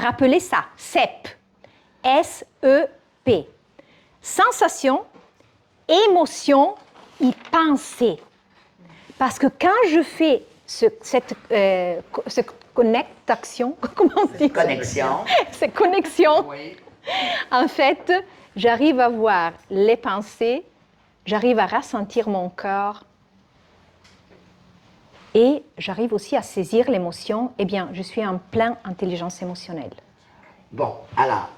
Rappelez ça, SEP. S-E-P. Sensation, émotion et pensée. Parce que quand je fais cette connexion, comment on dit? Cette connexion, oui. En fait, j'arrive à voir les pensées, j'arrive à ressentir mon corps et j'arrive aussi à saisir l'émotion. Eh bien, je suis en pleine intelligence émotionnelle. Bon, alors,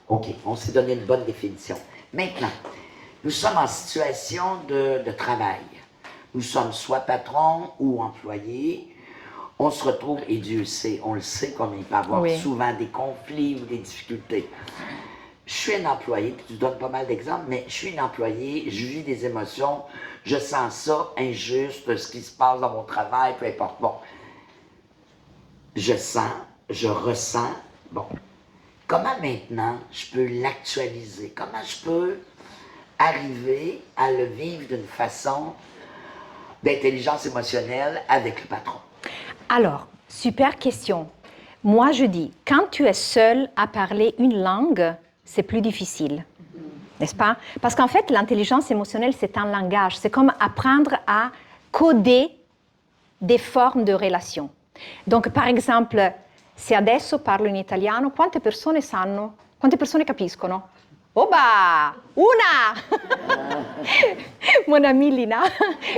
OK, on s'est donné une bonne définition. Maintenant, nous sommes en situation de travail. Nous sommes soit patron ou employé. On se retrouve, et Dieu sait, on le sait, comme il peut y avoir souvent des conflits ou des difficultés. Je suis un employé, puis tu donnes pas mal d'exemples, mais je suis un employé, je vis des émotions, je sens ça injuste, ce qui se passe dans mon travail, peu importe. Bon, je sens, je ressens, bon. Comment maintenant je peux l'actualiser? Comment je peux arriver à le vivre d'une façon d'intelligence émotionnelle avec le patron? Alors, super question. Moi, je dis, quand tu es seul à parler une langue, c'est plus difficile, n'est-ce pas? Parce qu'en fait, l'intelligence émotionnelle, c'est un langage. C'est comme apprendre à coder des formes de relations. Donc, par exemple, se adesso parlo in italiano, quante persone sanno? Quante persone capiscono? Oba! Una! Mon amie Lina,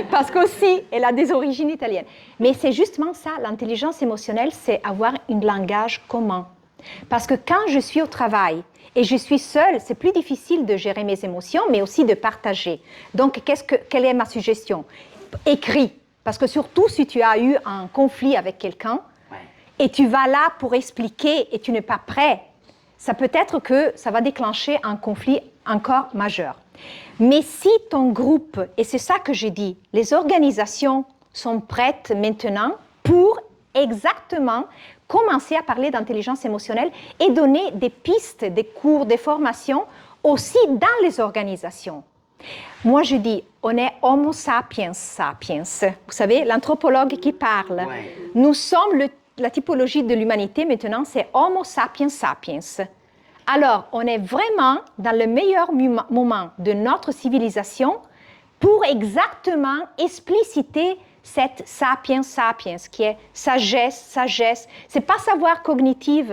parce qu'aussi, elle a des origines italiennes. Mais c'est justement ça, l'intelligence émotionnelle, c'est avoir un langage commun. Parce que quand je suis au travail et je suis seule, c'est plus difficile de gérer mes émotions, mais aussi de partager. Donc, quelle est ma suggestion? Écris. Parce que surtout, si tu as eu un conflit avec quelqu'un, et tu vas là pour expliquer et tu n'es pas prêt, ça peut être que ça va déclencher un conflit encore majeur. Mais si ton groupe, et c'est ça que j'ai dit, les organisations sont prêtes maintenant pour exactement commencer à parler d'intelligence émotionnelle et donner des pistes, des cours, des formations aussi dans les organisations. Moi, je dis, on est Homo sapiens sapiens. Vous savez, l'anthropologue qui parle. Ouais. Nous sommes la typologie de l'humanité maintenant, c'est Homo sapiens sapiens. Alors, on est vraiment dans le meilleur moment de notre civilisation pour exactement expliciter cette sapiens sapiens, qui est sagesse, sagesse. Ce n'est pas savoir cognitif,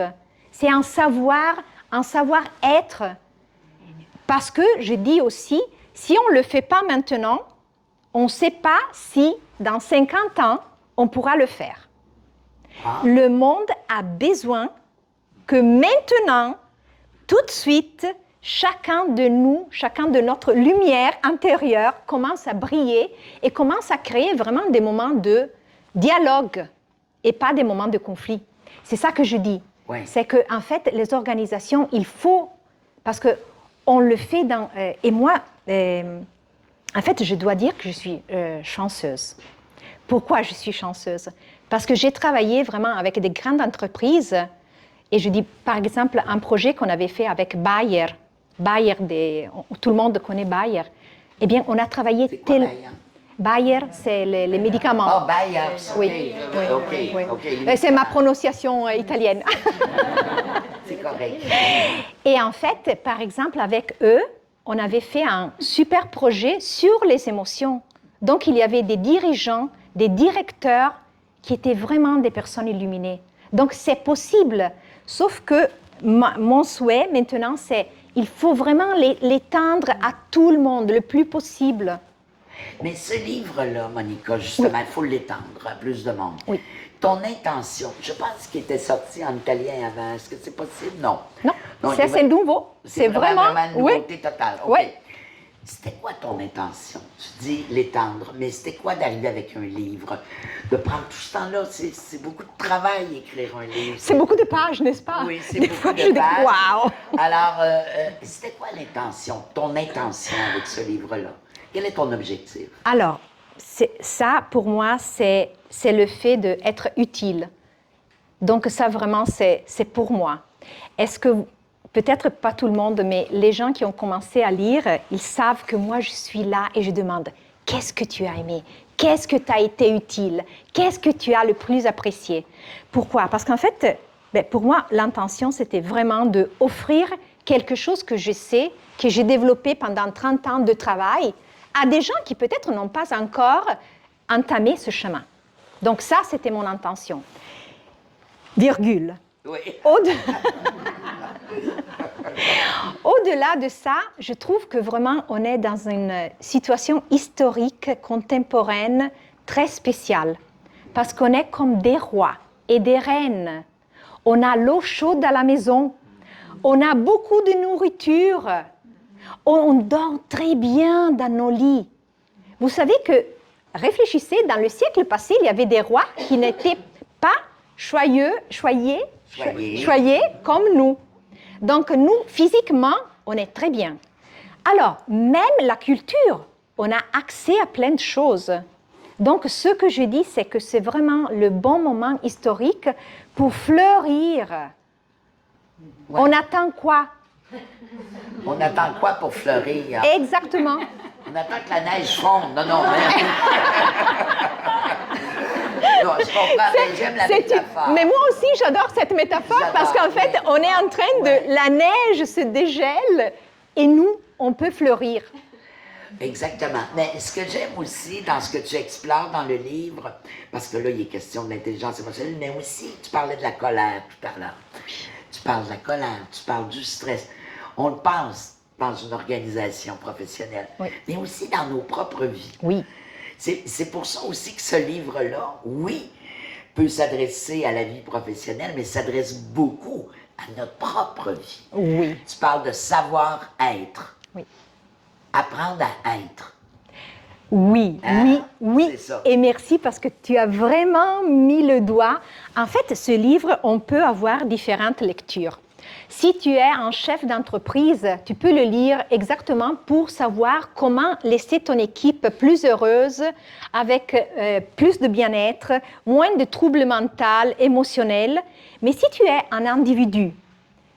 c'est un savoir-être. Parce que, je dis aussi, si on ne le fait pas maintenant, on ne sait pas si, dans 50 ans, on pourra le faire. Ah. Le monde a besoin que maintenant, tout de suite, chacun de nous, chacun de notre lumière intérieure commence à briller et commence à créer vraiment des moments de dialogue et pas des moments de conflit. C'est ça que je dis. Ouais. C'est qu'en fait, les organisations, il faut, parce qu'on le fait dans... et moi, en fait, je dois dire que je suis chanceuse. Pourquoi je suis chanceuse? Parce que j'ai travaillé vraiment avec des grandes entreprises. Et je dis, par exemple, un projet qu'on avait fait avec Bayer. Tout le monde connaît Bayer. Eh bien, on a travaillé... C'est quoi Bayer? Bayer, c'est les médicaments. Ah, Bayer, oui. Okay. Oui. Okay. C'est ma prononciation italienne. C'est correct. Et en fait, par exemple, avec eux, on avait fait un super projet sur les émotions. Donc, il y avait des dirigeants, des directeurs qui étaient vraiment des personnes illuminées. Donc, c'est possible. Sauf que mon souhait maintenant, c'est il faut vraiment l'étendre à tout le monde, le plus possible. Mais ce livre-là, Monica, justement, il faut l'étendre à plus de monde. Oui. Ton intention, je pense qu'il était sorti en italien avant. Est-ce que c'est possible? Non. Non, c'est nouveau. C'est vraiment une nouveauté totale. Okay. Oui. C'était quoi ton intention? Tu dis l'étendre, mais c'était quoi d'arriver avec un livre? De prendre tout ce temps-là, c'est beaucoup de travail écrire un livre. C'est beaucoup de pages, n'est-ce pas? Oui, c'est beaucoup de pages. Wow! Alors, c'était quoi l'intention, ton intention avec ce livre-là? Quel est ton objectif? Alors, ça, pour moi, c'est le fait d'être utile. Donc, ça, vraiment, c'est pour moi. Est-ce que... Peut-être pas tout le monde, mais les gens qui ont commencé à lire, ils savent que moi, je suis là et je demande « Qu'est-ce que tu as aimé? Qu'est-ce que tu as été utile? Qu'est-ce que tu as le plus apprécié ?» Pourquoi? Parce qu'en fait, Ben, pour moi, l'intention, c'était vraiment d'offrir quelque chose que je sais, que j'ai développé pendant 30 ans de travail, à des gens qui peut-être n'ont pas encore entamé ce chemin. Donc ça, c'était mon intention. Virgule. Oui. Au-delà de ça, je trouve que vraiment on est dans une situation historique, contemporaine, très spéciale. Parce qu'on est comme des rois et des reines. On a l'eau chaude à la maison. On a beaucoup de nourriture. On dort très bien dans nos lits. Vous savez que, réfléchissez, dans le siècle passé, il y avait des rois qui n'étaient pas choyés comme nous. Donc, nous, physiquement, on est très bien. Alors, même la culture, on a accès à plein de choses. Donc, ce que je dis, c'est que c'est vraiment le bon moment historique pour fleurir. Ouais. On attend quoi? On attend quoi pour fleurir? Exactement. On attend que la neige fonde. Non, mais... Non, je comprends, mais j'aime la métaphore. Mais moi aussi, j'adore cette métaphore parce qu'en fait, on est en train de... La neige se dégèle et nous, on peut fleurir. Exactement. Mais ce que j'aime aussi dans ce que tu explores dans le livre, parce que là, il est question de l'intelligence émotionnelle, mais aussi, tu parlais de la colère tout à l'heure. Tu parles de la colère, tu parles du stress. On le pense dans une organisation professionnelle, oui, mais aussi dans nos propres vies. Oui. C'est pour ça aussi que ce livre-là, oui, peut s'adresser à la vie professionnelle, mais s'adresse beaucoup à notre propre vie. Oui. Tu parles de savoir-être. Oui. Apprendre à être. Oui, hein? Oui. C'est ça. Et merci parce que tu as vraiment mis le doigt. En fait, ce livre, on peut avoir différentes lectures. Si tu es un chef d'entreprise, tu peux le lire exactement pour savoir comment laisser ton équipe plus heureuse, avec plus de bien-être, moins de troubles mentaux, émotionnels. Mais si tu es un individu,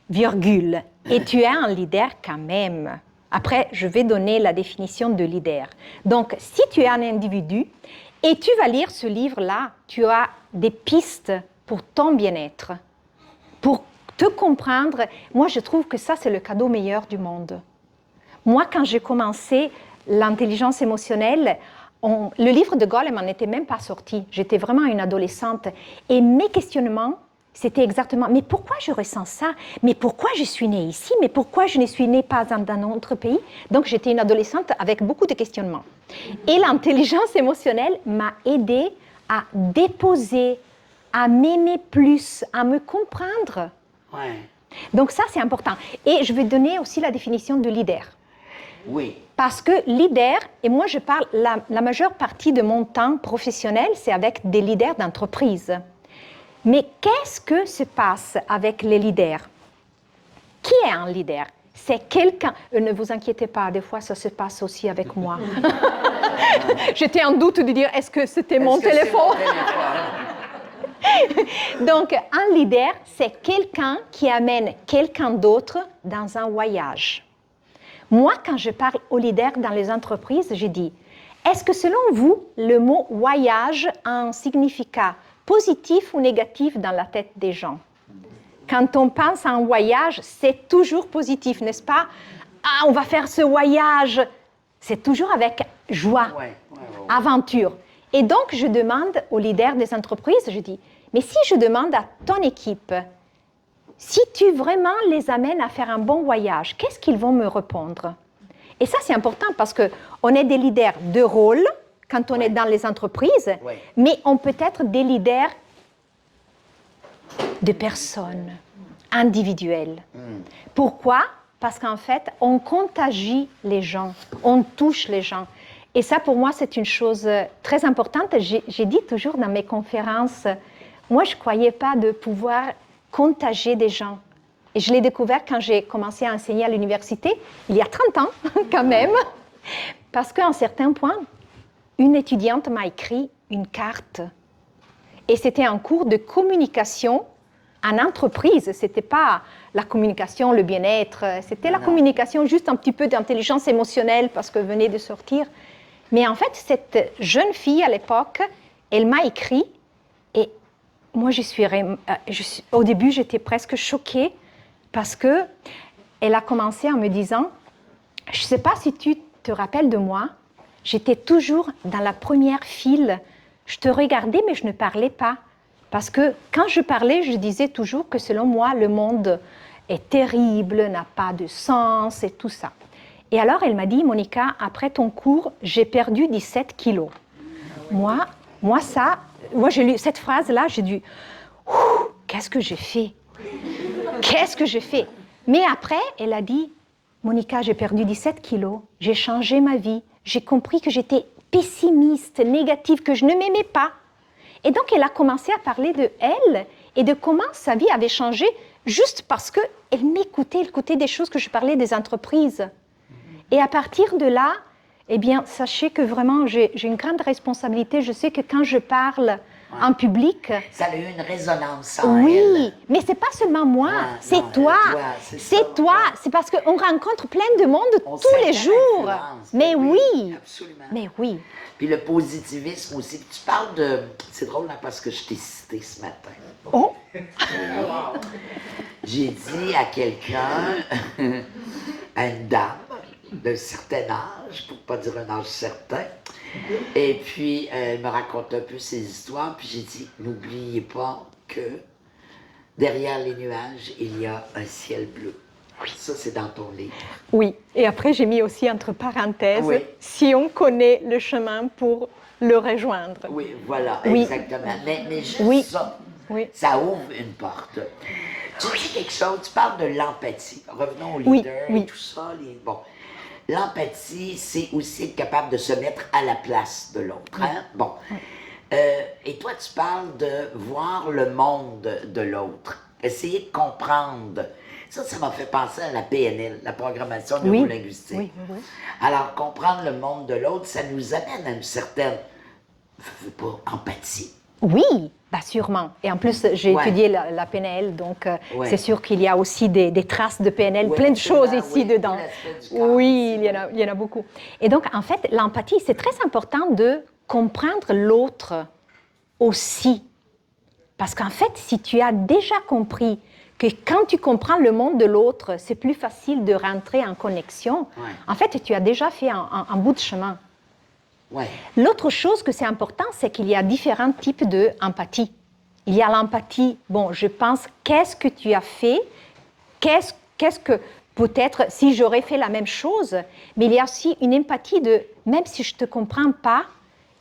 virgule, et tu es un leader quand même. Après, je vais donner la définition de leader. Donc, si tu es un individu et tu vas lire ce livre-là, tu as des pistes pour ton bien-être, pour te comprendre. Moi, je trouve que ça, c'est le cadeau meilleur du monde. Moi, quand j'ai commencé l'intelligence émotionnelle, le livre de Goleman n'était même pas sorti. J'étais vraiment une adolescente. Et mes questionnements, c'était exactement, mais pourquoi je ressens ça? Mais pourquoi je suis née ici? Mais pourquoi je ne suis née pas dans un autre pays? Donc, j'étais une adolescente avec beaucoup de questionnements. Et l'intelligence émotionnelle m'a aidée à déposer, à m'aimer plus, à me comprendre. Ouais. Donc, ça, c'est important. Et je vais donner aussi la définition de leader. Oui. Parce que leader, et moi, je parle, la majeure partie de mon temps professionnel, c'est avec des leaders d'entreprise. Mais qu'est-ce que se passe avec les leaders? Qui est un leader? C'est quelqu'un... Ne vous inquiétez pas, des fois ça se passe aussi avec moi. J'étais en doute de dire, est-ce que c'était mon téléphone? Donc, un leader, c'est quelqu'un qui amène quelqu'un d'autre dans un voyage. Moi, quand je parle aux leaders dans les entreprises, je dis, est-ce que selon vous, le mot voyage a un significat positif ou négatif dans la tête des gens? Quand on pense à un voyage, c'est toujours positif, n'est-ce pas? Ah, on va faire ce voyage. C'est toujours avec joie, aventure. Et donc, je demande aux leaders des entreprises, je dis, mais si je demande à ton équipe, si tu vraiment les amènes à faire un bon voyage, qu'est-ce qu'ils vont me répondre? Et ça, c'est important parce qu'on est des leaders de rôle, quand on est dans les entreprises, mais on peut être des leaders de personnes individuelles. Pourquoi? Parce qu'en fait, on contagie les gens, on touche les gens. Et ça, pour moi, c'est une chose très importante. J'ai dit toujours dans mes conférences, moi, je ne croyais pas de pouvoir contagier des gens. Et je l'ai découvert quand j'ai commencé à enseigner à l'université, il y a 30 ans quand même, parce qu'à un certain point, une étudiante m'a écrit une carte. Et c'était un cours de communication en entreprise. Ce n'était pas la communication, le bien-être. C'était la communication, juste un petit peu d'intelligence émotionnelle parce que venait de sortir. Mais en fait, cette jeune fille à l'époque, elle m'a écrit et moi, au début, j'étais presque choquée parce que elle a commencé en me disant, je ne sais pas si tu te rappelles de moi, j'étais toujours dans la première file. Je te regardais, mais je ne parlais pas. Parce que quand je parlais, je disais toujours que selon moi, le monde est terrible, n'a pas de sens et tout ça. Et alors, elle m'a dit, Monica, après ton cours, j'ai perdu 17 kilos. Moi, j'ai lu cette phrase-là, j'ai dit, qu'est-ce que j'ai fait? Qu'est-ce que j'ai fait? Mais après, elle a dit, Monica, j'ai perdu 17 kilos, j'ai changé ma vie, j'ai compris que j'étais pessimiste, négative, que je ne m'aimais pas. Et donc, elle a commencé à parler de elle et de comment sa vie avait changé juste parce qu'elle m'écoutait, elle écoutait des choses que je parlais des entreprises. Et à partir de là, eh bien, sachez que vraiment, j'ai une grande responsabilité. Je sais que quand je parle en public... Ça a eu une résonance en elle. Oui, mais ce n'est pas seulement moi, c'est toi. C'est toi. C'est parce qu'on rencontre plein de monde tous les jours. Mais oui. Absolument. Mais oui. Puis le positivisme aussi. Tu parles de... C'est drôle, hein, parce que je t'ai cité ce matin. Oh! J'ai dit à quelqu'un, à une dame d'un certain âge, pour ne pas dire un âge certain, et puis elle me raconte un peu ses histoires, puis j'ai dit, n'oubliez pas que derrière les nuages, il y a un ciel bleu. Ça, c'est dans ton livre. Oui, et après, j'ai mis aussi entre parenthèses, oui. Si on connaît le chemin pour le rejoindre. Oui, voilà, oui. Exactement. Mais juste oui. ça, oui. ça ouvre une porte. Tu dis quelque chose, tu parles de l'empathie. Revenons au leader et tout ça. Bon. L'empathie, c'est aussi être capable de se mettre à la place de l'autre. Hein? Bon. Et toi, tu parles de voir le monde de l'autre, essayer de comprendre. Ça m'a fait penser à la PNL, la programmation neurolinguistique. Oui. Alors, comprendre le monde de l'autre, ça nous amène à une certaine empathie. Oui, bah sûrement. Et en plus, j'ai étudié la PNL, donc c'est sûr qu'il y a aussi des traces de PNL, plein de choses ici dedans. Oui, il y en a beaucoup. Et donc, en fait, l'empathie, c'est très important de comprendre l'autre aussi. Parce qu'en fait, si tu as déjà compris que quand tu comprends le monde de l'autre, c'est plus facile de rentrer en connexion, en fait, tu as déjà fait un bout de chemin. Ouais. L'autre chose que c'est important, c'est qu'il y a différents types d'empathie. Il y a l'empathie, je pense, qu'est-ce que tu as fait, qu'est-ce que, peut-être, si j'aurais fait la même chose, mais il y a aussi une empathie de, même si je ne te comprends pas,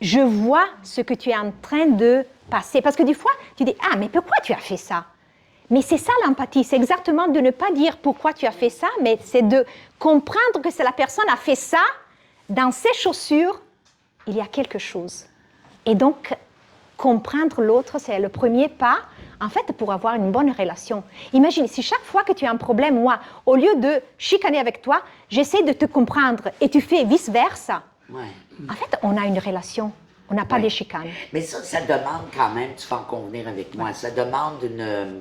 je vois ce que tu es en train de passer. Parce que des fois, tu dis, mais pourquoi tu as fait ça? Mais c'est ça l'empathie, c'est exactement de ne pas dire pourquoi tu as fait ça, mais c'est de comprendre que si la personne a fait ça, dans ses chaussures, il y a quelque chose. Et donc, comprendre l'autre, c'est le premier pas, en fait, pour avoir une bonne relation. Imagine, si chaque fois que tu as un problème, moi, au lieu de chicaner avec toi, j'essaie de te comprendre et tu fais vice-versa. Ouais. En fait, on a une relation. On n'a pas des chicanes. Mais ça demande quand même, tu vas en convenir avec moi, ça demande une...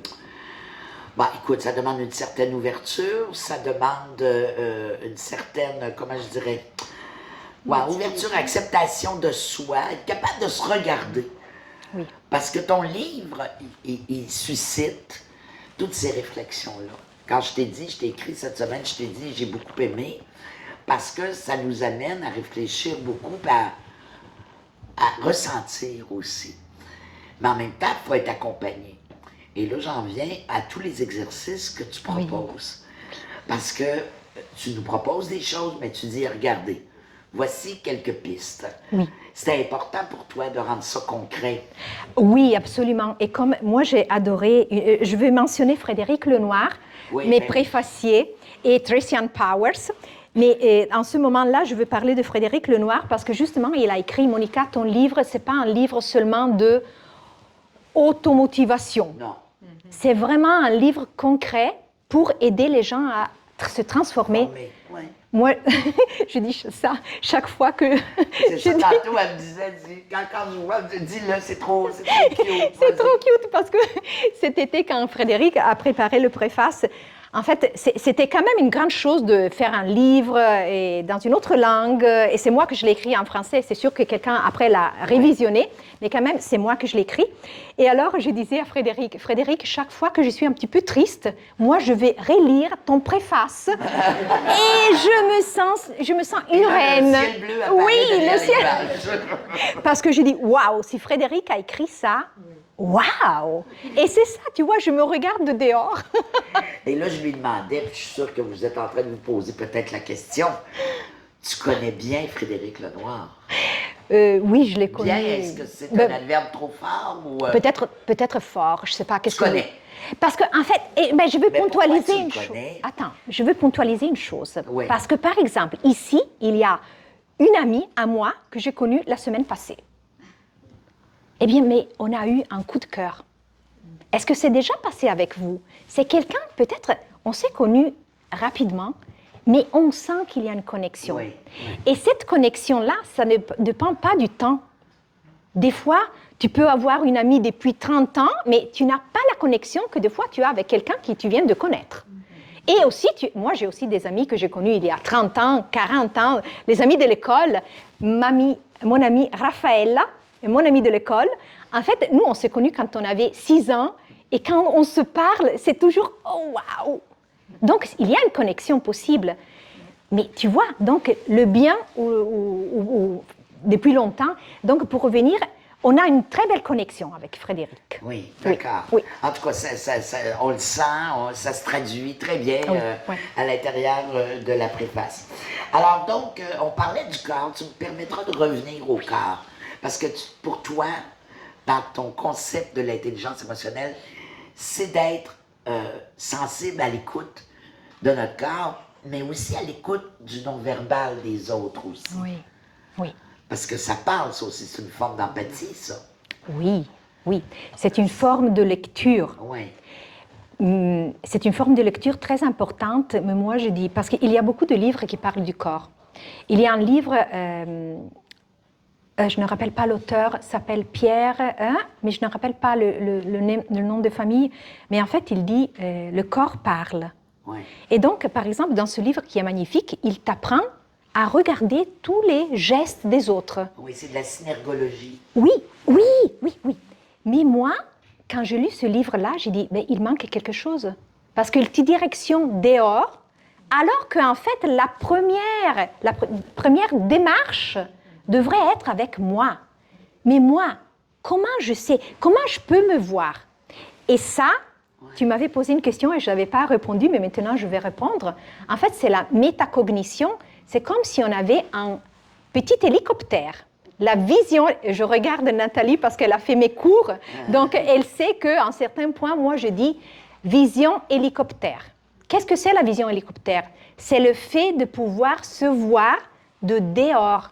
ça demande une certaine ouverture, ça demande une certaine, comment je dirais... ouverture, acceptation de soi, être capable de se regarder. Oui. Parce que ton livre, il suscite toutes ces réflexions-là. Quand je t'ai écrit cette semaine, je t'ai dit, j'ai beaucoup aimé, parce que ça nous amène à réfléchir beaucoup, à ressentir aussi. Mais en même temps, il faut être accompagné. Et là, j'en viens à tous les exercices que tu proposes. Parce que tu nous proposes des choses, mais tu dis, regardez, voici quelques pistes. Oui. C'est important pour toi de rendre ça concret. Oui, absolument. Et comme moi, j'ai adoré, je vais mentionner Frédéric Lenoir, mes préfaciers, et Tracy Ann Powers. Mais en ce moment-là, je veux parler de Frédéric Lenoir parce que justement, il a écrit, Monica, ton livre, ce n'est pas un livre seulement de automotivation. Non. C'est vraiment un livre concret pour aider les gens à se transformer. Ouais. Moi, je dis ça chaque fois que... C'est ça, tantôt, elle me disait, quand je vois, dis-le, c'est trop cute. C'est trop cute parce que cet été, quand Frédéric a préparé le préface, En fait, c'était quand même une grande chose de faire un livre et dans une autre langue. Et c'est moi que je l'ai écrit en français. C'est sûr que quelqu'un après l'a révisionné, mais quand même, c'est moi que je l'ai écrit. Et alors, je disais à Frédéric, Frédéric, chaque fois que je suis un petit peu triste, moi, je vais relire ton préface et je me sens une reine. Le ciel bleu oui, le ciel. Parce que je dis, waouh, si Frédéric a écrit ça. Waouh! Et c'est ça, tu vois, je me regarde de dehors. Et là, je lui demandais, puis je suis sûre que vous êtes en train de vous poser peut-être la question. Tu connais bien Frédéric Lenoir? Oui, je l'ai connu. Bien, est-ce que c'est un adverbe trop fort ou... Peut-être fort, je ne sais pas. Tu connais? Parce qu'en fait, je veux ponctualiser une chose. Attends, je veux ponctualiser une chose. Oui. Parce que, par exemple, ici, il y a une amie à moi que j'ai connue la semaine passée. Eh bien, mais on a eu un coup de cœur. Est-ce que c'est déjà passé avec vous? C'est quelqu'un, peut-être, on s'est connu rapidement, mais on sent qu'il y a une connexion. Oui. Et cette connexion-là, ça ne dépend pas du temps. Des fois, tu peux avoir une amie depuis 30 ans, mais tu n'as pas la connexion que des fois tu as avec quelqu'un qui tu viens de connaître. Et aussi, moi j'ai aussi des amis que j'ai connus il y a 30 ans, 40 ans, les amis de l'école, mon amie Raffaella, et mon amie de l'école. En fait, nous, on s'est connus quand on avait 6 ans, et quand on se parle, c'est toujours « oh, waouh !» Donc, il y a une connexion possible. Mais tu vois, donc, le bien, depuis longtemps, donc pour revenir, on a une très belle connexion avec Frédéric. Oui, d'accord. Oui. En tout cas, on le sent, ça se traduit très bien à l'intérieur de la préface. Alors donc, on parlait du corps, tu me permettras de revenir au corps. Parce que pour toi, dans ton concept de l'intelligence émotionnelle, c'est d'être sensible à l'écoute de notre corps, mais aussi à l'écoute du non-verbal des autres aussi. Oui, oui. Parce que ça parle, ça aussi, c'est une forme d'empathie, ça. Oui, oui. C'est une forme de lecture. Oui. C'est une forme de lecture très importante, mais moi je dis, parce qu'il y a beaucoup de livres qui parlent du corps. Il y a un livre... je ne me rappelle pas l'auteur, s'appelle Pierre, mais je ne me rappelle pas le nom de famille. Mais en fait, il dit le corps parle. Ouais. Et donc, par exemple, dans ce livre qui est magnifique, il t'apprend à regarder tous les gestes des autres. Oui, c'est de la synergologie. Oui. Mais moi, quand j'ai lu ce livre-là, j'ai dit, il manque quelque chose. Parce qu'il te direction dehors, alors qu'en fait, la première démarche devrait être avec moi. Mais moi, comment je sais, comment je peux me voir? Et ça, tu m'avais posé une question et je n'avais pas répondu, mais maintenant je vais répondre. En fait, c'est la métacognition. C'est comme si on avait un petit hélicoptère. La vision, je regarde Nathalie parce qu'elle a fait mes cours, donc elle sait qu'en certains points, moi je dis vision hélicoptère. Qu'est-ce que c'est la vision hélicoptère? C'est le fait de pouvoir se voir de dehors.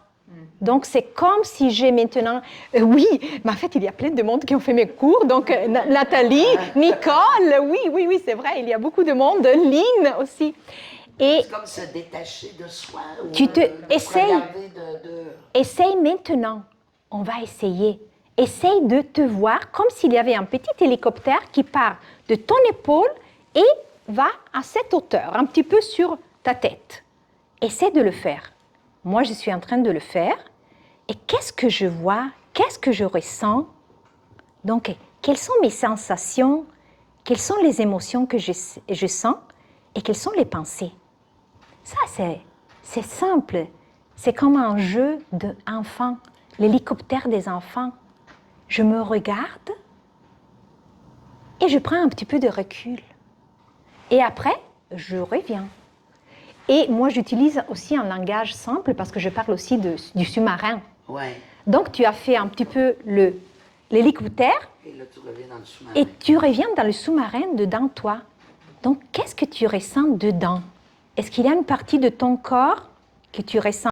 Donc, c'est comme si j'ai maintenant... oui, mais en fait, il y a plein de monde qui ont fait mes cours. Donc, Nathalie, Nicole, oui, c'est vrai. Il y a beaucoup de monde. Lynn aussi. Et c'est comme se détacher de soi. Essaye maintenant. On va essayer. Essaye de te voir comme s'il y avait un petit hélicoptère qui part de ton épaule et va à cette hauteur, un petit peu sur ta tête. Essaie de le faire. Moi, je suis en train de le faire. Et qu'est-ce que je vois? Qu'est-ce que je ressens? Donc, quelles sont mes sensations? Quelles sont les émotions que je sens? Et quelles sont les pensées? Ça, c'est simple. C'est comme un jeu d'enfant, l'hélicoptère des enfants. Je me regarde et je prends un petit peu de recul. Et après, je reviens. Et moi, j'utilise aussi un langage simple parce que je parle aussi du sous-marin. Ouais. Donc, tu as fait un petit peu l'hélicoptère. Et là, tu reviens dans le sous-marin. Et tu reviens dans le sous-marin dedans toi. Donc, qu'est-ce que tu ressens dedans? Est-ce qu'il y a une partie de ton corps que tu ressens